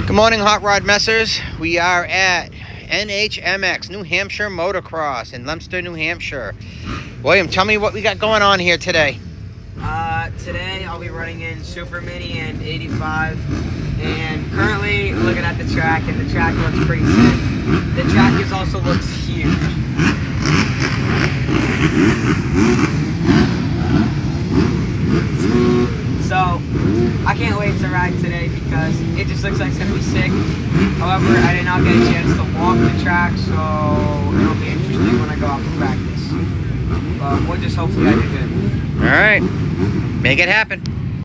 Good morning, Hot Rod Messers. We are at NHMX, New Hampshire Motocross in Leominster, New Hampshire. William, tell me what we got going on here today. Today I'll be running in Super Mini and 85, and currently looking at the track, and the track looks pretty sick. The track also looks huge. So I can't wait to ride today because it just looks like it's gonna be sick. However, I did not get a chance to walk the track, so it'll be interesting when I go out for practice. But we'll just hopefully I do good. All right, make it happen.